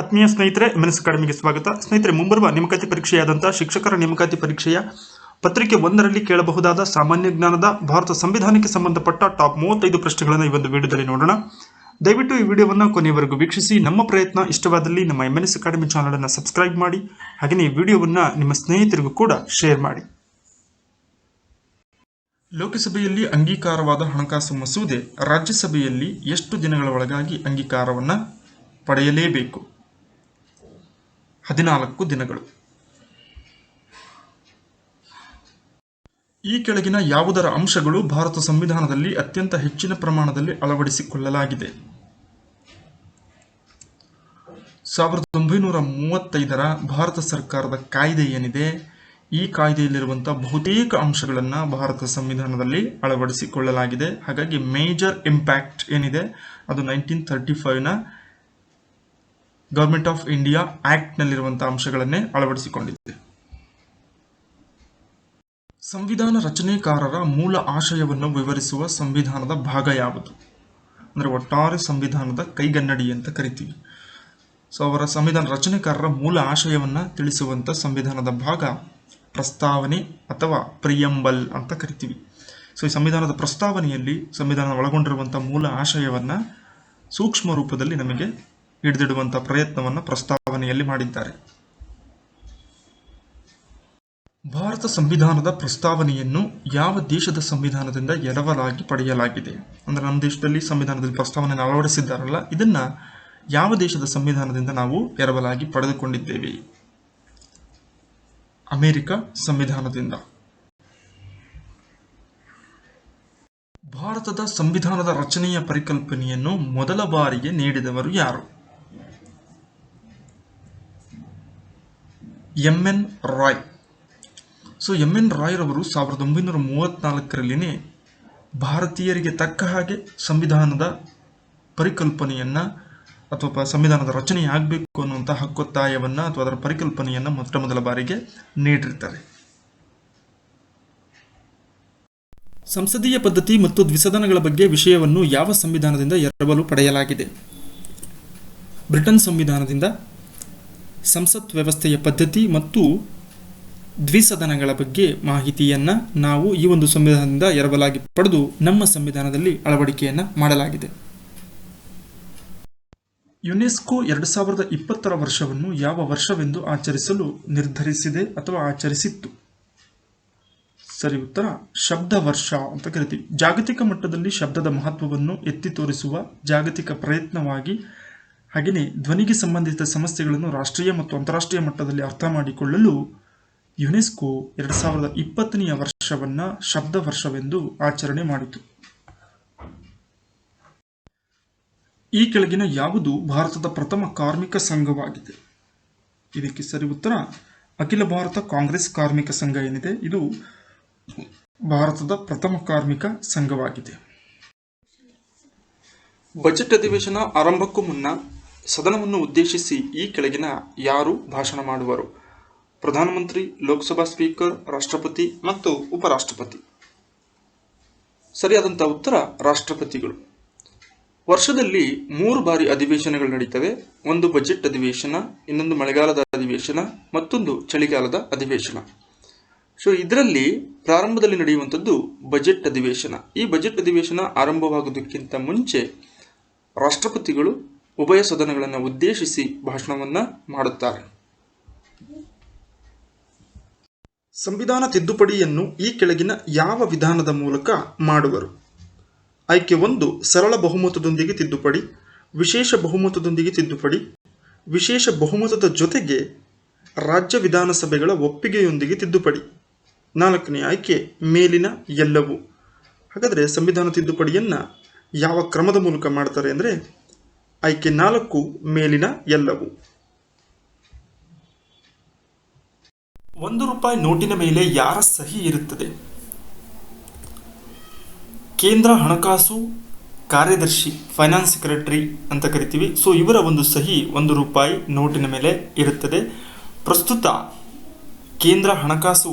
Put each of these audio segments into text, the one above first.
ಆತ್ಮೀಯ ಸ್ನೇಹಿತರೆ, MNS ಅಕಾಡೆಮಿಗೆ ಸ್ವಾಗತ. ಸ್ನೇಹಿತರೆ, ಮುಂಬರುವ ನೇಮಕಾತಿ ಪರೀಕ್ಷೆಯಾದಂಥ ಶಿಕ್ಷಕರ ನೇಮಕಾತಿ ಪರೀಕ್ಷೆಯ ಪತ್ರಿಕೆ 1ರಲ್ಲಿ ಕೇಳಬಹುದಾದ ಸಾಮಾನ್ಯ ಜ್ಞಾನದ ಭಾರತ ಸಂವಿಧಾನಕ್ಕೆ ಸಂಬಂಧಪಟ್ಟ ಟಾಪ್ 35 ಪ್ರಶ್ನೆಗಳನ್ನು ಈ ಒಂದು ವಿಡಿಯೋದಲ್ಲಿ ನೋಡೋಣ. ದಯವಿಟ್ಟು ಈ ವಿಡಿಯೋವನ್ನು ಕೊನೆಯವರೆಗೂ ವೀಕ್ಷಿಸಿ. ನಮ್ಮ ಪ್ರಯತ್ನ ಇಷ್ಟವಾದಲ್ಲಿ ನಮ್ಮ MNS ಅಕಾಡೆಮಿ ಚಾನಲ್ ಅನ್ನು ಸಬ್ಸ್ಕ್ರೈಬ್ ಮಾಡಿ, ಹಾಗೆಯೇ ಈ ವಿಡಿಯೋವನ್ನು ನಿಮ್ಮ ಸ್ನೇಹಿತರಿಗೂ ಕೂಡ ಶೇರ್ ಮಾಡಿ. ಲೋಕಸಭೆಯಲ್ಲಿ ಅಂಗೀಕಾರವಾದ ಹಣಕಾಸು ಮಸೂದೆ ರಾಜ್ಯಸಭೆಯಲ್ಲಿ ಎಷ್ಟು ದಿನಗಳ ಒಳಗಾಗಿ ಅಂಗೀಕಾರವನ್ನು ಪಡೆಯಲೇಬೇಕು? 14 ದಿನಗಳು. ಈ ಕೆಳಗಿನ ಯಾವುದರ ಅಂಶಗಳು ಭಾರತ ಸಂವಿಧಾನದಲ್ಲಿ ಅತ್ಯಂತ ಹೆಚ್ಚಿನ ಪ್ರಮಾಣದಲ್ಲಿ ಅಳವಡಿಸಿಕೊಳ್ಳಲಾಗಿದೆ? 1935ರ ಭಾರತ ಸರ್ಕಾರದ ಕಾಯ್ದೆ ಏನಿದೆ, ಈ ಕಾಯ್ದೆಯಲ್ಲಿರುವಂತಹ ಬಹುತೇಕ ಅಂಶಗಳನ್ನು ಭಾರತ ಸಂವಿಧಾನದಲ್ಲಿ ಅಳವಡಿಸಿಕೊಳ್ಳಲಾಗಿದೆ. ಹಾಗಾಗಿ ಮೇಜರ್ ಇಂಪ್ಯಾಕ್ಟ್ ಏನಿದೆ ಅದು 1935ನ ಗವರ್ಮೆಂಟ್ ಆಫ್ ಇಂಡಿಯಾ ಆಕ್ಟ್ ನಲ್ಲಿರುವಂತಹ ಅಂಶಗಳನ್ನೇ ಅಳವಡಿಸಿಕೊಂಡಿದೆ. ಸಂವಿಧಾನ ರಚನೆಕಾರರ ಮೂಲ ಆಶಯವನ್ನು ವಿವರಿಸುವ ಸಂವಿಧಾನದ ಭಾಗ ಯಾವುದು? ಅಂದರೆ ಒಟ್ಟಾರೆ ಸಂವಿಧಾನದ ಕೈಗನ್ನಡಿ ಅಂತ ಕರಿತೀವಿ. ಅವರ ಸಂವಿಧಾನ ರಚನೆಕಾರರ ಮೂಲ ಆಶಯವನ್ನು ತಿಳಿಸುವಂಥ ಸಂವಿಧಾನದ ಭಾಗ ಪ್ರಸ್ತಾವನೆ ಅಥವಾ ಪ್ರಿಯಂಬಲ್ ಅಂತ ಕರಿತೀವಿ. ಈ ಸಂವಿಧಾನದ ಪ್ರಸ್ತಾವನೆಯಲ್ಲಿ ಸಂವಿಧಾನ ಒಳಗೊಂಡಿರುವಂಥ ಮೂಲ ಆಶಯವನ್ನು ಸೂಕ್ಷ್ಮ ರೂಪದಲ್ಲಿ ನಮಗೆ ಹಿಡಿದಿಡುವಂಥ ಪ್ರಯತ್ನವನ್ನು ಪ್ರಸ್ತಾವನೆಯಲ್ಲಿ ಮಾಡಿದ್ದಾರೆ. ಭಾರತ ಸಂವಿಧಾನದ ಪ್ರಸ್ತಾವನೆಯನ್ನು ಯಾವ ದೇಶದ ಸಂವಿಧಾನದಿಂದ ಎರವಲಾಗಿ ಪಡೆಯಲಾಗಿದೆ? ಅಂದರೆ ನಮ್ಮ ದೇಶದಲ್ಲಿ ಸಂವಿಧಾನದಲ್ಲಿ ಪ್ರಸ್ತಾವನೆಯನ್ನು ಅಳವಡಿಸಿದ್ದಾರಲ್ಲ, ಇದನ್ನ ಯಾವ ದೇಶದ ಸಂವಿಧಾನದಿಂದ ನಾವು ಎರವಲಾಗಿ ಪಡೆದುಕೊಂಡಿದ್ದೇವೆ? ಅಮೆರಿಕ ಸಂವಿಧಾನದಿಂದ. ಭಾರತದ ಸಂವಿಧಾನದ ರಚನೆಯ ಪರಿಕಲ್ಪನೆಯನ್ನು ಮೊದಲ ಬಾರಿಗೆ ನೀಡಿದವರು ಯಾರು? MN ರಾಯ್. MN ರಾಯ್ ರವರು 1934ರಲ್ಲಿನೇ ಭಾರತೀಯರಿಗೆ ತಕ್ಕ ಹಾಗೆ ಸಂವಿಧಾನದ ಪರಿಕಲ್ಪನೆಯನ್ನ ಅಥವಾ ಸಂವಿಧಾನದ ರಚನೆ ಆಗಬೇಕು ಅನ್ನುವಂಥ ಹಕ್ಕೊತ್ತಾಯವನ್ನ ಅಥವಾ ಅದರ ಪರಿಕಲ್ಪನೆಯನ್ನ ಮೊದಲ ಬಾರಿಗೆ ನೀಡಿರ್ತಾರೆ. ಸಂಸದೀಯ ಪದ್ಧತಿ ಮತ್ತು ದ್ವಿಸದನಗಳ ಬಗ್ಗೆ ವಿಷಯವನ್ನು ಯಾವ ಸಂವಿಧಾನದಿಂದ ಎರವಲು ಪಡೆಯಲಾಗಿದೆ? ಬ್ರಿಟನ್ ಸಂವಿಧಾನದಿಂದ. ಸಂಸತ್ ವ್ಯವಸ್ಥೆಯ ಪದ್ಧತಿ ಮತ್ತು ದ್ವಿಸದನಗಳ ಬಗ್ಗೆ ಮಾಹಿತಿಯನ್ನು ನಾವು ಈ ಒಂದು ಸಂವಿಧಾನದಿಂದ ಎರವಲಾಗಿ ಪಡೆದು ನಮ್ಮ ಸಂವಿಧಾನದಲ್ಲಿ ಅಳವಡಿಕೆಯನ್ನು ಮಾಡಲಾಗಿದೆ. ಯುನೆಸ್ಕೋ 2020ರ ವರ್ಷವನ್ನು ಯಾವ ವರ್ಷವೆಂದು ಆಚರಿಸಲು ನಿರ್ಧರಿಸಿದೆ ಅಥವಾ ಆಚರಿಸಿತ್ತು? ಸರಿ ಉತ್ತರ ಶಬ್ದ ವರ್ಷ ಅಂತ ಕರಿತೀವಿ. ಜಾಗತಿಕ ಮಟ್ಟದಲ್ಲಿ ಶಬ್ದದ ಮಹತ್ವವನ್ನು ಎತ್ತಿ ತೋರಿಸುವ ಜಾಗತಿಕ ಪ್ರಯತ್ನವಾಗಿ, ಹಾಗೆಯೇ ಧ್ವನಿಗೆ ಸಂಬಂಧಿಸಿದ ಸಮಸ್ಯೆಗಳನ್ನು ರಾಷ್ಟ್ರೀಯ ಮತ್ತು ಅಂತಾರಾಷ್ಟ್ರೀಯ ಮಟ್ಟದಲ್ಲಿ ಅರ್ಥ ಮಾಡಿಕೊಳ್ಳಲು ಯುನೆಸ್ಕೋ 2020ನೇ ವರ್ಷವನ್ನು ಶಬ್ದ ವರ್ಷವೆಂದು ಆಚರಣೆ ಮಾಡಿತು. ಈ ಕೆಳಗಿನ ಯಾವುದು ಭಾರತದ ಪ್ರಥಮ ಕಾರ್ಮಿಕ ಸಂಘವಾಗಿದೆ? ಇದಕ್ಕೆ ಸರಿ ಉತ್ತರ ಅಖಿಲ ಭಾರತ ಕಾಂಗ್ರೆಸ್ ಕಾರ್ಮಿಕ ಸಂಘ ಏನಿದೆ, ಇದು ಭಾರತದ ಪ್ರಥಮ ಕಾರ್ಮಿಕ ಸಂಘವಾಗಿದೆ. ಬಜೆಟ್ ಅಧಿವೇಶನ ಆರಂಭಕ್ಕೂ ಮುನ್ನ ಸದನವನ್ನು ಉದ್ದೇಶಿಸಿ ಈ ಕೆಳಗಿನ ಯಾರು ಭಾಷಣ ಮಾಡುವರು? ಪ್ರಧಾನಮಂತ್ರಿ, ಲೋಕಸಭಾ ಸ್ಪೀಕರ್, ರಾಷ್ಟ್ರಪತಿ ಮತ್ತು ಉಪರಾಷ್ಟ್ರಪತಿ. ಸರಿಯಾದಂಥ ಉತ್ತರ ರಾಷ್ಟ್ರಪತಿಗಳು. ವರ್ಷದಲ್ಲಿ 3 ಬಾರಿ ಅಧಿವೇಶನಗಳು ನಡೀತವೆ. ಒಂದು ಬಜೆಟ್ ಅಧಿವೇಶನ, ಇನ್ನೊಂದು ಮಳೆಗಾಲದ ಅಧಿವೇಶನ, ಮತ್ತೊಂದು ಚಳಿಗಾಲದ ಅಧಿವೇಶನ. ಇದರಲ್ಲಿ ಪ್ರಾರಂಭದಲ್ಲಿ ನಡೆಯುವಂಥದ್ದು ಬಜೆಟ್ ಅಧಿವೇಶನ. ಈ ಬಜೆಟ್ ಅಧಿವೇಶನ ಆರಂಭವಾಗುವುದಕ್ಕಿಂತ ಮುಂಚೆ ರಾಷ್ಟ್ರಪತಿಗಳು ಉಭಯ ಸದನಗಳನ್ನು ಉದ್ದೇಶಿಸಿ ಭಾಷಣವನ್ನು ಮಾಡುತ್ತಾರೆ. ಸಂವಿಧಾನ ತಿದ್ದುಪಡಿಯನ್ನು ಈ ಕೆಳಗಿನ ಯಾವ ವಿಧಾನದ ಮೂಲಕ ಮಾಡುವರು? ಆಯ್ಕೆ 1 ಸರಳ ಬಹುಮತದೊಂದಿಗೆ ತಿದ್ದುಪಡಿ, ವಿಶೇಷ ಬಹುಮತದೊಂದಿಗೆ ತಿದ್ದುಪಡಿ, ವಿಶೇಷ ಬಹುಮತದ ಜೊತೆಗೆ ರಾಜ್ಯ ವಿಧಾನಸಭೆಗಳ ಒಪ್ಪಿಗೆಯೊಂದಿಗೆ ತಿದ್ದುಪಡಿ. 4ನೇ ಆಯ್ಕೆ ಮೇಲಿನ ಎಲ್ಲವೂ. ಹಾಗಾದರೆ ಸಂವಿಧಾನ ತಿದ್ದುಪಡಿಯನ್ನು ಯಾವ ಕ್ರಮದ ಮೂಲಕ ಮಾಡ್ತಾರೆ ಅಂದರೆ ಆಯ್ಕೆ 4 ಮೇಲಿನ ಎಲ್ಲವೂ. ₹1 ನೋಟಿನ ಮೇಲೆ ಯಾರ ಸಹಿ ಇರುತ್ತದೆ? ಕೇಂದ್ರ ಹಣಕಾಸು ಕಾರ್ಯದರ್ಶಿ, ಫೈನಾನ್ಸ್ ಸೆಕ್ರೆಟರಿ ಅಂತ ಕರಿತೀವಿ. ಇವರ ಒಂದು ಸಹಿ ₹1 ನೋಟಿನ ಮೇಲೆ ಇರುತ್ತದೆ. ಪ್ರಸ್ತುತ ಕೇಂದ್ರ ಹಣಕಾಸು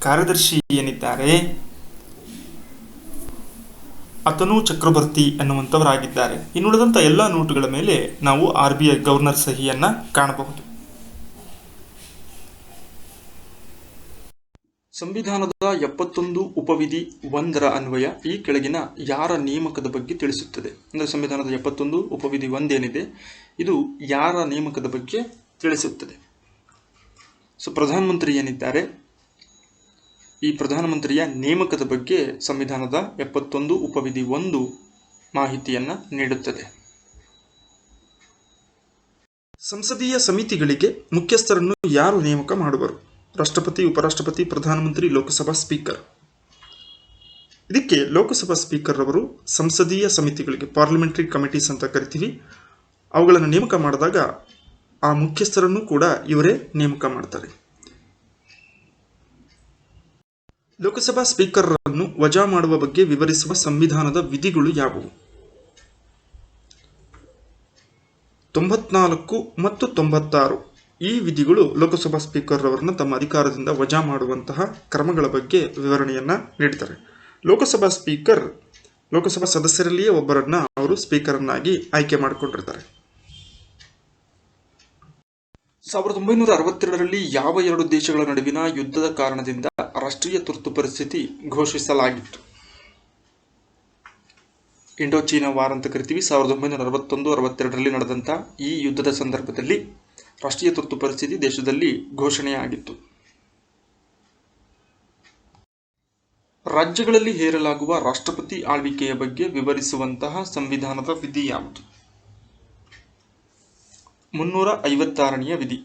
ಕಾರ್ಯದರ್ಶಿ ಏನಿದ್ದಾರೆ ಅತನು ಚಕ್ರವರ್ತಿ ಎನ್ನುವಂಥವರಾಗಿದ್ದಾರೆ. ಇನ್ನುಳಿದಂಥ ಎಲ್ಲ ನೋಟುಗಳ ಮೇಲೆ ನಾವು RBI ಗವರ್ನರ್ ಸಹಿಯನ್ನು ಕಾಣಬಹುದು. ಸಂವಿಧಾನದ 71 ಉಪವಿಧಿ 1ರ ಅನ್ವಯ ಈ ಕೆಳಗಿನ ಯಾರ ನೇಮಕದ ಬಗ್ಗೆ ತಿಳಿಸುತ್ತದೆ. ಅಂದರೆ ಸಂವಿಧಾನದ 71 ಉಪವಿಧಿ 1 ಏನಿದೆ ಇದು ಯಾರ ನೇಮಕದ ಬಗ್ಗೆ ತಿಳಿಸುತ್ತದೆ. ಸೊ ಪ್ರಧಾನಮಂತ್ರಿ ಏನಿದ್ದಾರೆ ಈ ಪ್ರಧಾನಮಂತ್ರಿಯ ನೇಮಕದ ಬಗ್ಗೆ ಸಂವಿಧಾನದ 71 ಉಪವಿಧಿ 1 ಮಾಹಿತಿಯನ್ನು ನೀಡುತ್ತದೆ. ಸಂಸದೀಯ ಸಮಿತಿಗಳಿಗೆ ಮುಖ್ಯಸ್ಥರನ್ನು ಯಾರು ನೇಮಕ ಮಾಡುವರು? ರಾಷ್ಟ್ರಪತಿ, ಉಪರಾಷ್ಟ್ರಪತಿ, ಪ್ರಧಾನಮಂತ್ರಿ, ಲೋಕಸಭಾ ಸ್ಪೀಕರ್. ಇದಕ್ಕೆ ಲೋಕಸಭಾ ಸ್ಪೀಕರ್ ಅವರು ಸಂಸದೀಯ ಸಮಿತಿಗಳಿಗೆ ಪಾರ್ಲಿಮೆಂಟರಿ ಕಮಿಟೀಸ್ ಅಂತ ಕರಿತೀವಿ, ಅವುಗಳನ್ನು ನೇಮಕ ಮಾಡಿದಾಗ ಆ ಮುಖ್ಯಸ್ಥರನ್ನು ಕೂಡ ಇವರೇ ನೇಮಕ ಮಾಡ್ತಾರೆ. ಲೋಕಸಭಾ ಸ್ಪೀಕರ್ ಅನ್ನು ವಜಾ ಮಾಡುವ ಬಗ್ಗೆ ವಿವರಿಸುವ ಸಂವಿಧಾನದ ವಿಧಿಗಳು ಯಾವುವು? 94 ಮತ್ತು 96 ಈ ವಿಧಿಗಳು ಲೋಕಸಭಾ ಸ್ಪೀಕರ್ ಅವರನ್ನು ತಮ್ಮ ಅಧಿಕಾರದಿಂದ ವಜಾ ಮಾಡುವಂತಹ ಕ್ರಮಗಳ ಬಗ್ಗೆ ವಿವರಣೆಯನ್ನ ನೀಡ್ತಾರೆ. ಲೋಕಸಭಾ ಸ್ಪೀಕರ್ ಲೋಕಸಭಾ ಸದಸ್ಯರಲ್ಲಿಯೇ ಒಬ್ಬರನ್ನ ಅವರು ಸ್ಪೀಕರ್ ಅನ್ನಾಗಿ ಆಯ್ಕೆ ಮಾಡಿಕೊಂಡಿರ್ತಾರೆ. 1962ರಲ್ಲಿ ಯಾವ ಎರಡು ದೇಶಗಳ ನಡುವಿನ ಯುದ್ಧದ ಕಾರಣದಿಂದ ರಾಷ್ಟ್ರೀಯ ತುರ್ತು ಪರಿಸ್ಥಿತಿ ಘೋಷಿಸಲಾಗಿತ್ತು? ಇಂಡೋ ಚೀನಾ ವಾರ್ ಅಂತ ಕರಿತೀವಿ. 1961-62ರಲ್ಲಿ ನಡೆದಂಥ ಈ ಯುದ್ಧದ ಸಂದರ್ಭದಲ್ಲಿ ರಾಷ್ಟ್ರೀಯ ತುರ್ತು ಪರಿಸ್ಥಿತಿ ದೇಶದಲ್ಲಿ ಘೋಷಣೆಯಾಗಿತ್ತು. ರಾಜ್ಯಗಳಲ್ಲಿ ಹೇರಲಾಗುವ ರಾಷ್ಟ್ರಪತಿ ಆಳ್ವಿಕೆಯ ಬಗ್ಗೆ ವಿವರಿಸುವಂತಹ ಸಂವಿಧಾನದ ವಿಧಿ ಯಾವುದು? 356ನೇ ವಿಧಿ.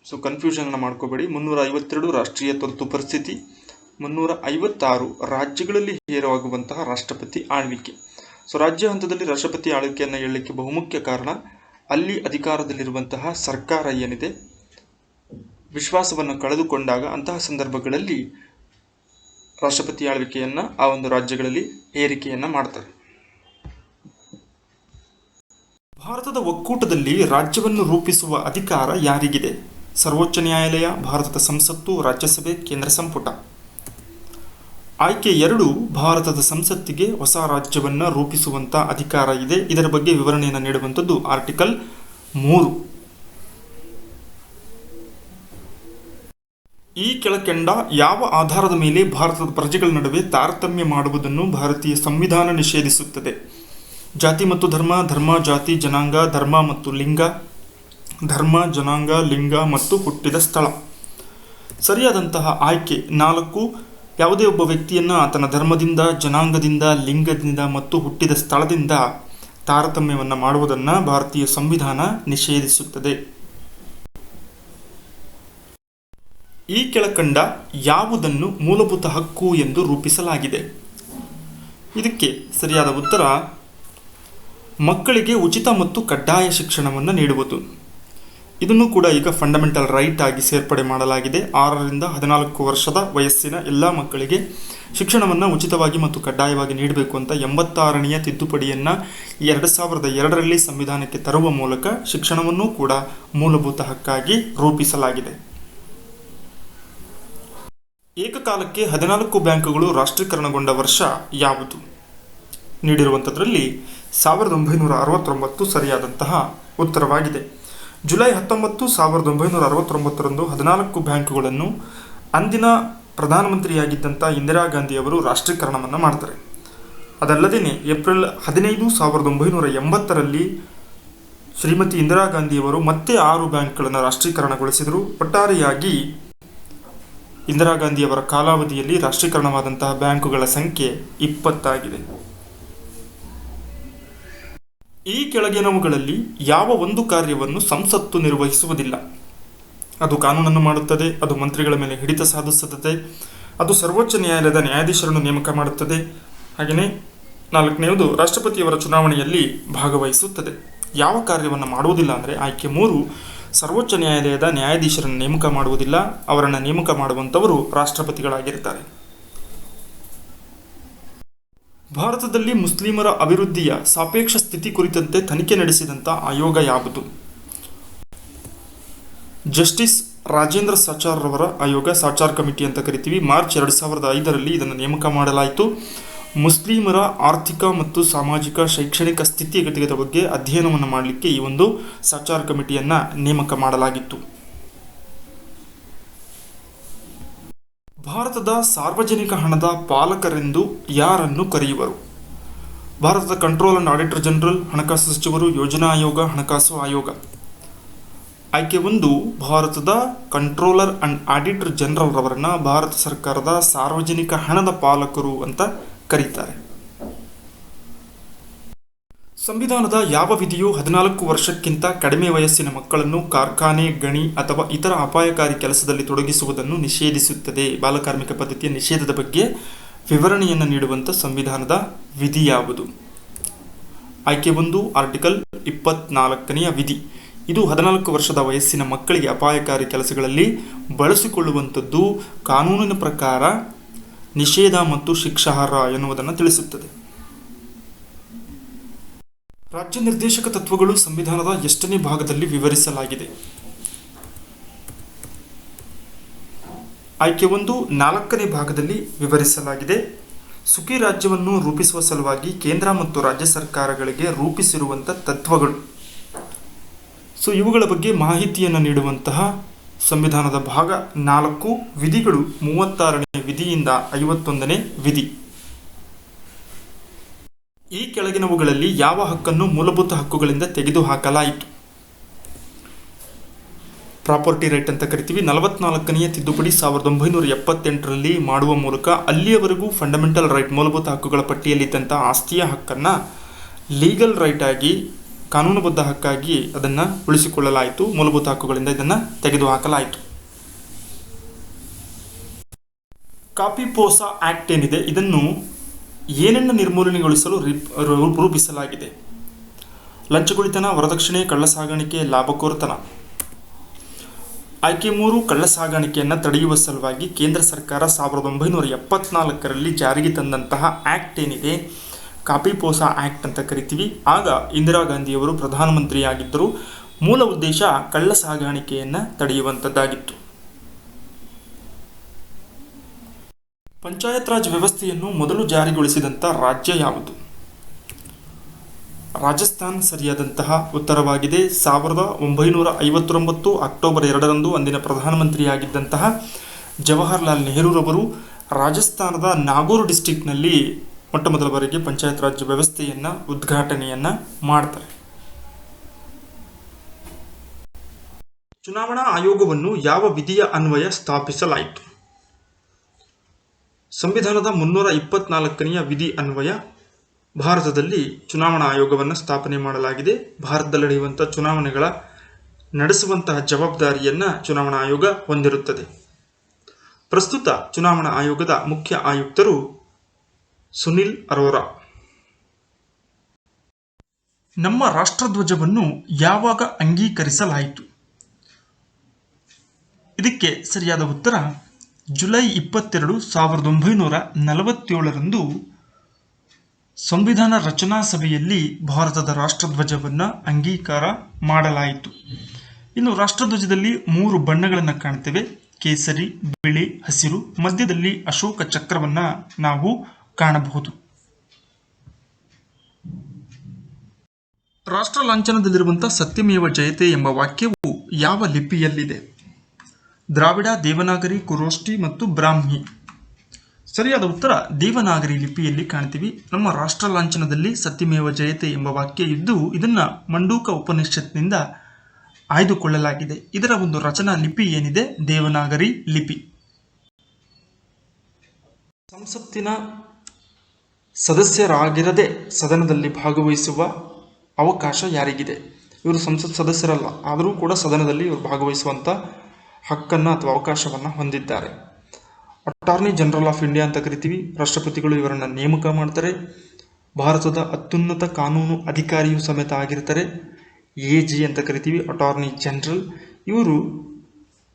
ಸೊ ಕನ್ಫ್ಯೂಷನ್ ಮಾಡ್ಕೋಬೇಡಿ. 352 ರಾಷ್ಟ್ರೀಯ ತುರ್ತು ಪರಿಸ್ಥಿತಿ, 356 ರಾಜ್ಯಗಳಲ್ಲಿ ಹೇರಲಾಗುವಂತಹ ರಾಷ್ಟ್ರಪತಿ ಆಳ್ವಿಕೆ. ಸೊ ರಾಜ್ಯ ಹಂತದಲ್ಲಿ ರಾಷ್ಟ್ರಪತಿ ಆಳ್ವಿಕೆಯನ್ನು ಹೇಳಲಿಕ್ಕೆ ಬಹುಮುಖ್ಯ ಕಾರಣ ಅಲ್ಲಿ ಅಧಿಕಾರದಲ್ಲಿರುವಂತಹ ಸರ್ಕಾರ ಏನಿದೆ ವಿಶ್ವಾಸವನ್ನು ಕಳೆದುಕೊಂಡಾಗ ಅಂತಹ ಸಂದರ್ಭಗಳಲ್ಲಿ ರಾಷ್ಟ್ರಪತಿ ಆಳ್ವಿಕೆಯನ್ನು ಆ ಒಂದು ರಾಜ್ಯಗಳಲ್ಲಿ ಏರಿಕೆಯನ್ನು ಮಾಡ್ತಾರೆ. ಭಾರತದ ಒಕ್ಕೂಟದಲ್ಲಿ ರಾಜ್ಯವನ್ನು ರೂಪಿಸುವ ಅಧಿಕಾರ ಯಾರಿಗಿದೆ? ಸರ್ವೋಚ್ಚ ನ್ಯಾಯಾಲಯ, ಭಾರತದ ಸಂಸತ್ತು, ರಾಜ್ಯಸಭೆ, ಕೇಂದ್ರ ಸಂಪುಟ. ಆಯ್ಕೆ 2 ಭಾರತದ ಸಂಸತ್ತಿಗೆ ಹೊಸ ರಾಜ್ಯವನ್ನು ರೂಪಿಸುವಂಥ ಅಧಿಕಾರ ಇದೆ. ಇದರ ಬಗ್ಗೆ ವಿವರಣೆಯನ್ನು ನೀಡುವಂಥದ್ದು ಆರ್ಟಿಕಲ್ 3. ಈ ಕೆಳಕಂಡ ಯಾವ ಆಧಾರದ ಮೇಲೆ ಭಾರತದ ಪ್ರಜೆಗಳ ನಡುವೆ ತಾರತಮ್ಯ ಮಾಡುವುದನ್ನು ಭಾರತೀಯ ಸಂವಿಧಾನ ನಿಷೇಧಿಸುತ್ತದೆ? ಜಾತಿ ಮತ್ತು ಧರ್ಮ, ಧರ್ಮ, ಜಾತಿ, ಜನಾಂಗ, ಧರ್ಮ ಮತ್ತು ಲಿಂಗ, ಧರ್ಮ, ಜನಾಂಗ, ಲಿಂಗ ಮತ್ತು ಹುಟ್ಟಿದ ಸ್ಥಳ. ಸರಿಯಾದಂತಹ ಆಯ್ಕೆ 4. ಯಾವುದೇ ಒಬ್ಬ ವ್ಯಕ್ತಿಯನ್ನು ಆತನ ಧರ್ಮದಿಂದ, ಜನಾಂಗದಿಂದ, ಲಿಂಗದಿಂದ ಮತ್ತು ಹುಟ್ಟಿದ ಸ್ಥಳದಿಂದ ತಾರತಮ್ಯವನ್ನು ಮಾಡುವುದನ್ನು ಭಾರತೀಯ ಸಂವಿಧಾನ ನಿಷೇಧಿಸುತ್ತದೆ. ಈ ಕೆಳಕಂಡ ಯಾವುದನ್ನು ಮೂಲಭೂತ ಹಕ್ಕು ಎಂದು ರೂಪಿಸಲಾಗಿದೆ? ಇದಕ್ಕೆ ಸರಿಯಾದ ಉತ್ತರ ಮಕ್ಕಳಿಗೆ ಉಚಿತ ಮತ್ತು ಕಡ್ಡಾಯ ಶಿಕ್ಷಣವನ್ನು ನೀಡುವುದು. ಇದನ್ನು ಕೂಡ ಈಗ ಫಂಡಮೆಂಟಲ್ ರೈಟ್ ಆಗಿ ಸೇರ್ಪಡೆ ಮಾಡಲಾಗಿದೆ. 6ರಿಂದ 14 ವರ್ಷದ ವಯಸ್ಸಿನ ಎಲ್ಲ ಮಕ್ಕಳಿಗೆ ಶಿಕ್ಷಣವನ್ನು ಉಚಿತವಾಗಿ ಮತ್ತು ಕಡ್ಡಾಯವಾಗಿ ನೀಡಬೇಕು ಅಂತ 86ನೇ ತಿದ್ದುಪಡಿಯನ್ನು 2002ರಲ್ಲಿ ಸಂವಿಧಾನಕ್ಕೆ ತರುವ ಮೂಲಕ ಶಿಕ್ಷಣವನ್ನು ಕೂಡ ಮೂಲಭೂತ ಹಕ್ಕಾಗಿ ರೂಪಿಸಲಾಗಿದೆ. ಏಕಕಾಲಕ್ಕೆ 14 ಬ್ಯಾಂಕುಗಳು ರಾಷ್ಟ್ರೀಕರಣಗೊಂಡ ವರ್ಷ ಯಾವುದು? ನೀಡಿರುವಂಥದ್ರಲ್ಲಿ 1969 ಸರಿಯಾದಂತಹ ಉತ್ತರವಾಗಿದೆ. ಜುಲೈ 19, 1969ರಂದು 14 ಬ್ಯಾಂಕುಗಳನ್ನು ಅಂದಿನ ಪ್ರಧಾನಮಂತ್ರಿಯಾಗಿದ್ದಂಥ ಇಂದಿರಾ ಗಾಂಧಿ ಅವರು ರಾಷ್ಟ್ರೀಕರಣವನ್ನು ಮಾಡ್ತಾರೆ. ಅದಲ್ಲದೆ ಏಪ್ರಿಲ್ 15, 1980ರಲ್ಲಿ ಶ್ರೀಮತಿ ಇಂದಿರಾ ಗಾಂಧಿಯವರು ಮತ್ತೆ 6 ಬ್ಯಾಂಕ್ಗಳನ್ನು ರಾಷ್ಟ್ರೀಕರಣಗೊಳಿಸಿದರು. ಒಟ್ಟಾರೆಯಾಗಿ ಇಂದಿರಾ ಗಾಂಧಿಯವರ ಕಾಲಾವಧಿಯಲ್ಲಿ ರಾಷ್ಟ್ರೀಕರಣವಾದಂತಹ ಬ್ಯಾಂಕುಗಳ ಸಂಖ್ಯೆ 20 ಆಗಿದೆ. ಈ ಕೆಳಗಿನವುಗಳಲ್ಲಿ ಯಾವ ಒಂದು ಕಾರ್ಯವನ್ನು ಸಂಸತ್ತು ನಿರ್ವಹಿಸುವುದಿಲ್ಲ? ಅದು ಕಾನೂನನ್ನು ಮಾಡುತ್ತದೆ, ಅದು ಮಂತ್ರಿಗಳ ಮೇಲೆ ಹಿಡಿತ ಸಾಧಿಸುತ್ತದೆ, ಅದು ಸರ್ವೋಚ್ಚ ನ್ಯಾಯಾಲಯದ ನ್ಯಾಯಾಧೀಶರನ್ನು ನೇಮಕ ಮಾಡುತ್ತದೆ, ಹಾಗೆಯೇ 4ನೇದು ರಾಷ್ಟ್ರಪತಿಯವರ ಚುನಾವಣೆಯಲ್ಲಿ ಭಾಗವಹಿಸುತ್ತದೆ. ಯಾವ ಕಾರ್ಯವನ್ನು ಮಾಡುವುದಿಲ್ಲ ಅಂದರೆ ಆಯ್ಕೆ 3 ಸರ್ವೋಚ್ಚ ನ್ಯಾಯಾಲಯದ ನ್ಯಾಯಾಧೀಶರನ್ನು ನೇಮಕ ಮಾಡುವುದಿಲ್ಲ, ಅವರನ್ನು ನೇಮಕ ಮಾಡುವಂಥವರು ರಾಷ್ಟ್ರಪತಿಗಳಾಗಿರ್ತಾರೆ. ಭಾರತದಲ್ಲಿ ಮುಸ್ಲಿಮರ ಅಭಿವೃದ್ಧಿಯ ಸಾಪೇಕ್ಷ ಸ್ಥಿತಿ ಕುರಿತಂತೆ ತನಿಖೆ ನಡೆಸಿದಂಥ ಆಯೋಗ ಯಾವುದು? ಜಸ್ಟಿಸ್ ರಾಜೇಂದ್ರ ಸಾಚಾರ್ ರವರ ಆಯೋಗ, ಸಾಚಾರ್ ಕಮಿಟಿ ಅಂತ ಕರಿತೀವಿ. ಮಾರ್ಚ್ 2005ರಲ್ಲಿ ಇದನ್ನು ನೇಮಕ ಮಾಡಲಾಯಿತು. ಮುಸ್ಲಿಮರ ಆರ್ಥಿಕ ಮತ್ತು ಸಾಮಾಜಿಕ ಶೈಕ್ಷಣಿಕ ಸ್ಥಿತಿಗತಿಗಳ ಬಗ್ಗೆ ಅಧ್ಯಯನವನ್ನು ಮಾಡಲಿಕ್ಕೆ ಈ ಒಂದು ಸಚಾರ್ ಕಮಿಟಿಯನ್ನು ನೇಮಕ ಮಾಡಲಾಗಿತ್ತು. ಭಾರತದ ಸಾರ್ವಜನಿಕ ಹಣದ ಪಾಲಕರೆಂದು ಯಾರನ್ನು ಕರೆಯುವರು? ಭಾರತದ ಕಂಟ್ರೋಲ್ ಅಂಡ್ ಆಡಿಟರ್ ಜನರಲ್, ಹಣಕಾಸು ಸಚಿವರು, ಯೋಜನಾ ಆಯೋಗ, ಹಣಕಾಸು ಆಯೋಗ. ಆಯ್ಕೆ 1, ಭಾರತದ ಕಂಟ್ರೋಲರ್ ಅಂಡ್ ಆಡಿಟರ್ ಜನರಲ್ ರವರನ್ನ ಭಾರತ ಸರ್ಕಾರದ ಸಾರ್ವಜನಿಕ ಹಣದ ಪಾಲಕರು ಅಂತ ಕರೀತಾರೆ. ಸಂವಿಧಾನದ ಯಾವ ವಿಧಿಯು 14 ವರ್ಷಕ್ಕಿಂತ ಕಡಿಮೆ ವಯಸ್ಸಿನ ಮಕ್ಕಳನ್ನು ಕಾರ್ಖಾನೆ, ಗಣಿ ಅಥವಾ ಇತರ ಅಪಾಯಕಾರಿ ಕೆಲಸದಲ್ಲಿ ತೊಡಗಿಸುವುದನ್ನು ನಿಷೇಧಿಸುತ್ತದೆ? ಬಾಲಕಾರ್ಮಿಕ ಪದ್ಧತಿಯ ನಿಷೇಧದ ಬಗ್ಗೆ ವಿವರಣೆಯನ್ನು ನೀಡುವಂಥ ಸಂವಿಧಾನದ ವಿಧಿ ಯಾವುದು? ಆಯ್ಕೆ 1, ಆರ್ಟಿಕಲ್ 24ನೇ ವಿಧಿ. ಇದು 14 ವರ್ಷದ ವಯಸ್ಸಿನ ಮಕ್ಕಳಿಗೆ ಅಪಾಯಕಾರಿ ಕೆಲಸಗಳಲ್ಲಿ ಬಳಸಿಕೊಳ್ಳುವಂಥದ್ದು ಕಾನೂನಿನ ಪ್ರಕಾರ ನಿಷೇಧ ಮತ್ತು ಶಿಕ್ಷಾರ್ಹ ಎನ್ನುವುದನ್ನು ತಿಳಿಸುತ್ತದೆ. ರಾಜ್ಯ ನಿರ್ದೇಶಕ ತತ್ವಗಳು ಸಂವಿಧಾನದ ಎಷ್ಟನೇ ಭಾಗದಲ್ಲಿ ವಿವರಿಸಲಾಗಿದೆ? ಆಯ್ಕೆ 1, 4ನೇ ಭಾಗದಲ್ಲಿ ವಿವರಿಸಲಾಗಿದೆ. ಸುಖಿ ರಾಜ್ಯವನ್ನು ರೂಪಿಸುವ ಸಲುವಾಗಿ ಕೇಂದ್ರ ಮತ್ತು ರಾಜ್ಯ ಸರ್ಕಾರಗಳಿಗೆ ರೂಪಿಸಿರುವಂಥ ತತ್ವಗಳು. ಇವುಗಳ ಬಗ್ಗೆ ಮಾಹಿತಿಯನ್ನು ನೀಡುವಂತಹ ಸಂವಿಧಾನದ ಭಾಗ 4 ವಿಧಿಗಳು 36ನೇ ವಿಧಿಯಿಂದ 51ನೇ ವಿಧಿ. ಈ ಕೆಳಗಿನವುಗಳಲ್ಲಿ ಯಾವ ಹಕ್ಕನ್ನು ಮೂಲಭೂತ ಹಕ್ಕುಗಳಿಂದ ತೆಗೆದುಹಾಕಲಾಯಿತು? ಪ್ರಾಪರ್ಟಿ ರೈಟ್ ಅಂತ ಕರಿತೀವಿ. 44ನೇ ತಿದ್ದುಪಡಿ 1978ರಲ್ಲಿ ಮಾಡುವ ಮೂಲಕ ಅಲ್ಲಿಯವರೆಗೂ ಫಂಡಮೆಂಟಲ್ ರೈಟ್ ಮೂಲಭೂತ ಹಕ್ಕುಗಳ ಪಟ್ಟಿಯಲ್ಲಿದ್ದಂಥ ಆಸ್ತಿಯ ಹಕ್ಕನ್ನು ಲೀಗಲ್ ರೈಟ್ ಆಗಿ, ಕಾನೂನುಬದ್ಧ ಹಕ್ಕಾಗಿ ಅದನ್ನು ಉಳಿಸಿಕೊಳ್ಳಲಾಯಿತು. ಮೂಲಭೂತ ಹಕ್ಕುಗಳಿಂದ ಇದನ್ನು ತೆಗೆದುಹಾಕಲಾಯಿತು. ಕಾಪಿಪೋಸಾ ಆಕ್ಟ್ ಏನಿದೆ, ಇದನ್ನು ಏನನ್ನು ನಿರ್ಮೂಲನೆಗೊಳಿಸಲು ರೂಪಿಸಲಾಗಿದೆ? ಲಂಚಗುಳಿತನ, ವರದಕ್ಷಿಣೆ, ಕಳ್ಳಸಾಗಾಣಿಕೆ, ಲಾಭಕೋರತನ. ಆಯ್ಕೆ 3, ಕಳ್ಳಸಾಗಾಣಿಕೆಯನ್ನು ತಡೆಯುವ ಸಲುವಾಗಿ ಕೇಂದ್ರ ಸರ್ಕಾರ 1974ರಲ್ಲಿ ಜಾರಿಗೆ ತಂದಂತಹ ಆಕ್ಟ್ ಏನಿದೆ, ಕಾಪಿಪೋಸಾ ಆಕ್ಟ್ ಅಂತ ಕರಿತೀವಿ. ಆಗ ಇಂದಿರಾ ಗಾಂಧಿಯವರು ಪ್ರಧಾನಮಂತ್ರಿಯಾಗಿದ್ದರು. ಮೂಲ ಉದ್ದೇಶ ಕಳ್ಳ ಸಾಗಾಣಿಕೆಯನ್ನು ತಡೆಯುವಂಥದ್ದಾಗಿತ್ತು. ಪಂಚಾಯತ್ ರಾಜ್ ವ್ಯವಸ್ಥೆಯನ್ನು ಮೊದಲು ಜಾರಿಗೊಳಿಸಿದಂಥ ರಾಜ್ಯ ಯಾವುದು? ರಾಜಸ್ಥಾನ್ ಸರಿಯಾದಂತಹ ಉತ್ತರವಾಗಿದೆ. 1959 ಅಕ್ಟೋಬರ್ 2ರಂದು ಅಂದಿನ ಪ್ರಧಾನಮಂತ್ರಿಯಾಗಿದ್ದಂತಹ ಜವಾಹರ್ಲಾಲ್ ನೆಹರೂರವರು ರಾಜಸ್ಥಾನದ ನಾಗೋರ್ ಡಿಸ್ಟಿಕ್ನಲ್ಲಿ ಮೊಟ್ಟ ಮೊದಲ ಬಾರಿಗೆ ಪಂಚಾಯತ್ ರಾಜ್ ವ್ಯವಸ್ಥೆಯನ್ನು ಉದ್ಘಾಟನೆಯನ್ನು ಮಾಡ್ತಾರೆ. ಚುನಾವಣಾ ಆಯೋಗವನ್ನು ಯಾವ ವಿಧಿಯ ಅನ್ವಯ ಸ್ಥಾಪಿಸಲಾಯಿತು? ಸಂವಿಧಾನದ 324ನೇ ವಿಧಿ ಅನ್ವಯ ಭಾರತದಲ್ಲಿ ಚುನಾವಣಾ ಆಯೋಗವನ್ನು ಸ್ಥಾಪನೆ ಮಾಡಲಾಗಿದೆ. ಭಾರತದಲ್ಲಿ ನಡೆಯುವಂಥ ಚುನಾವಣೆಗಳ ನಡೆಸುವಂತಹ ಜವಾಬ್ದಾರಿಯನ್ನು ಚುನಾವಣಾ ಆಯೋಗ ಹೊಂದಿರುತ್ತದೆ. ಪ್ರಸ್ತುತ ಚುನಾವಣಾ ಆಯೋಗದ ಮುಖ್ಯ ಆಯುಕ್ತರು ಸುನಿಲ್ ಅರೋರಾ. ನಮ್ಮ ರಾಷ್ಟ್ರಧ್ವಜವನ್ನು ಯಾವಾಗ ಅಂಗೀಕರಿಸಲಾಯಿತು? ಇದಕ್ಕೆ ಸರಿಯಾದ ಉತ್ತರ ಜುಲೈ 22, 1947ರಂದು ಸಂವಿಧಾನ ರಚನಾ ಸಭೆಯಲ್ಲಿ ಭಾರತದ ರಾಷ್ಟ್ರಧ್ವಜವನ್ನು ಅಂಗೀಕಾರ ಮಾಡಲಾಯಿತು. ಇನ್ನು ರಾಷ್ಟ್ರಧ್ವಜದಲ್ಲಿ 3 ಬಣ್ಣಗಳನ್ನು ಕಾಣ್ತೇವೆ: ಕೇಸರಿ, ಬಿಳಿ, ಹಸಿರು. ಮಧ್ಯದಲ್ಲಿ ಅಶೋಕ ಚಕ್ರವನ್ನು ನಾವು ಕಾಣಬಹುದು. ರಾಷ್ಟ್ರ ಲಾಂಛನದಲ್ಲಿರುವಂತಹ ಸತ್ಯಮೇವ ಜಯತೆ ಎಂಬ ವಾಕ್ಯವು ಯಾವ ಲಿಪಿಯಲ್ಲಿದೆ? ದ್ರಾವಿಡ, ದೇವನಾಗರಿ, ಕುರೋಷ್ಟಿ ಮತ್ತು ಬ್ರಾಹ್ಮಿ. ಸರಿಯಾದ ಉತ್ತರ ದೇವನಾಗರಿ ಲಿಪಿಯಲ್ಲಿ ಕಾಣ್ತೀವಿ. ನಮ್ಮ ರಾಷ್ಟ್ರ ಲಾಂಛನದಲ್ಲಿ ಸತ್ಯಮೇವ ಜಯತೆ ಎಂಬ ವಾಕ್ಯ ಇದ್ದು ಇದನ್ನು ಮಂಡೂಕ ಉಪನಿಷತ್ನಿಂದ ಆಯ್ದುಕೊಳ್ಳಲಾಗಿದೆ. ಇದರ ಒಂದು ರಚನಾ ಲಿಪಿ ಏನಿದೆ ದೇವನಾಗರಿ ಲಿಪಿ. ಸಂಸತ್ತಿನ ಸದಸ್ಯರಾಗಿರದೆ ಸದನದಲ್ಲಿ ಭಾಗವಹಿಸುವ ಅವಕಾಶ ಯಾರಿಗಿದೆ? ಇವರು ಸಂಸತ್ ಸದಸ್ಯರಲ್ಲ, ಆದರೂ ಕೂಡ ಸದನದಲ್ಲಿ ಇವರು ಭಾಗವಹಿಸುವಂಥ ಹಕ್ಕನ್ನು ಅಥವಾ ಅವಕಾಶವನ್ನು ಹೊಂದಿದ್ದಾರೆ. ಅಟಾರ್ನಿ ಜನರಲ್ ಆಫ್ ಇಂಡಿಯಾ ಅಂತ ಕರಿತೀವಿ. ರಾಷ್ಟ್ರಪತಿಗಳು ಇವರನ್ನು ನೇಮಕ ಮಾಡ್ತಾರೆ. ಭಾರತದ ಅತ್ಯುನ್ನತ ಕಾನೂನು ಅಧಿಕಾರಿಯೂ ಸಮೇತ ಆಗಿರ್ತಾರೆ. AG ಅಂತ ಕರಿತೀವಿ, ಅಟಾರ್ನಿ ಜನರಲ್. ಇವರು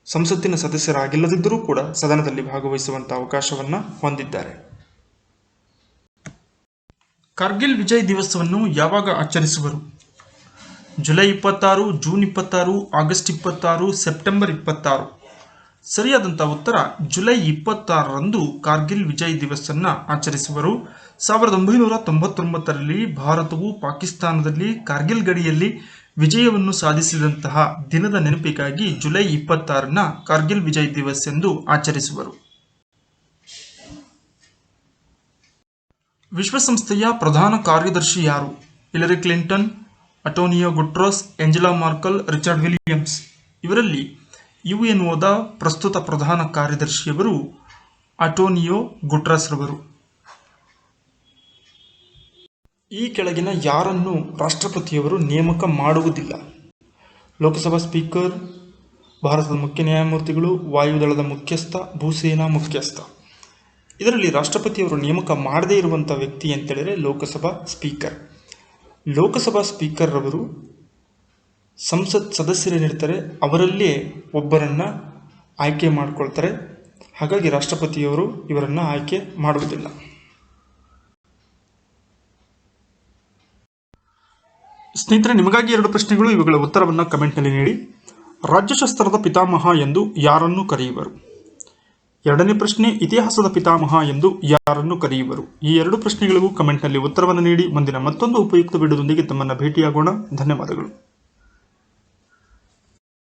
ಸಂಸತ್ತಿನ ಸದಸ್ಯರಾಗಿಲ್ಲದಿದ್ದರೂ ಕೂಡ ಸದನದಲ್ಲಿ ಭಾಗವಹಿಸುವಂಥ ಅವಕಾಶವನ್ನು ಹೊಂದಿದ್ದಾರೆ. ಕಾರ್ಗಿಲ್ ವಿಜಯ್ ದಿವಸವನ್ನು ಯಾವಾಗ ಆಚರಿಸುವರು? July 26, June 26, August 26, September 26. ಸರಿಯಾದಂಥ ಉತ್ತರ ಜುಲೈ 26ರಂದು ಕಾರ್ಗಿಲ್ ವಿಜಯ್ ದಿವಸನ್ನು ಆಚರಿಸುವರು. 1999ರಲ್ಲಿ ಭಾರತವು ಪಾಕಿಸ್ತಾನದಲ್ಲಿ ಕಾರ್ಗಿಲ್ ಗಡಿಯಲ್ಲಿ ವಿಜಯವನ್ನು ಸಾಧಿಸಿದಂತಹ ದಿನದ ನೆನಪಿಗಾಗಿ ಜುಲೈ 26ನ ಕಾರ್ಗಿಲ್ ವಿಜಯ್ ದಿವಸ್ ಎಂದು ಆಚರಿಸುವರು. ವಿಶ್ವಸಂಸ್ಥೆಯ ಪ್ರಧಾನ ಕಾರ್ಯದರ್ಶಿ ಯಾರು? Hillary Clinton, Antonio Guterres, Angela Merkel, Richard Williams. ಇವರಲ್ಲಿ ಯುಎನ್ಒದ ಪ್ರಸ್ತುತ ಪ್ರಧಾನ ಕಾರ್ಯದರ್ಶಿಯವರು ಅಟೋನಿಯೋ ಗುಟ್ರಸ್ ರವರು. ಈ ಕೆಳಗಿನ ಯಾರನ್ನು ರಾಷ್ಟ್ರಪತಿಯವರು ನೇಮಕ ಮಾಡುವುದಿಲ್ಲ? ಲೋಕಸಭಾ ಸ್ಪೀಕರ್, ಭಾರತದ ಮುಖ್ಯ ನ್ಯಾಯಮೂರ್ತಿಗಳು, ವಾಯುದಳದ ಮುಖ್ಯಸ್ಥ, ಭೂಸೇನಾ ಮುಖ್ಯಸ್ಥ. ಇದರಲ್ಲಿ ರಾಷ್ಟ್ರಪತಿಯವರು ನೇಮಕ ಮಾಡದೇ ಇರುವಂಥ ವ್ಯಕ್ತಿ ಅಂತೇಳಿದರೆ ಲೋಕಸಭಾ ಸ್ಪೀಕರ್. ಲೋಕಸಭಾ ಸ್ಪೀಕರ್ ರವರು ಸಂಸತ್ ಸದಸ್ಯರೇನಿರ್ತಾರೆ ಅವರಲ್ಲೇ ಒಬ್ಬರನ್ನು ಆಯ್ಕೆ ಮಾಡಿಕೊಳ್ತಾರೆ. ಹಾಗಾಗಿ ರಾಷ್ಟ್ರಪತಿಯವರು ಇವರನ್ನು ಆಯ್ಕೆ ಮಾಡುವುದಿಲ್ಲ. ಸ್ನೇಹಿತರೆ, ನಿಮಗಾಗಿ 2 ಪ್ರಶ್ನೆಗಳು. ಇವುಗಳ ಉತ್ತರವನ್ನು ಕಮೆಂಟ್ನಲ್ಲಿ ನೀಡಿ. ರಾಜ್ಯಶಾಸ್ತ್ರದ ಪಿತಾಮಹ ಎಂದು ಯಾರನ್ನು ಕರೆಯುವರು? 2ನೇ ಪ್ರಶ್ನೆ, ಇತಿಹಾಸದ ಪಿತಾಮಹ ಎಂದು ಯಾರನ್ನು ಕರೆಯುವರು? ಈ 2 ಪ್ರಶ್ನೆಗಳಿಗೂ ಕಮೆಂಟ್ನಲ್ಲಿ ಉತ್ತರವನ್ನು ನೀಡಿ. ಮುಂದಿನ ಮತ್ತೊಂದು ಉಪಯುಕ್ತ ವಿಡಿಯೋದೊಂದಿಗೆ ತಮ್ಮನ್ನು ಭೇಟಿಯಾಗೋಣ. ಧನ್ಯವಾದಗಳು.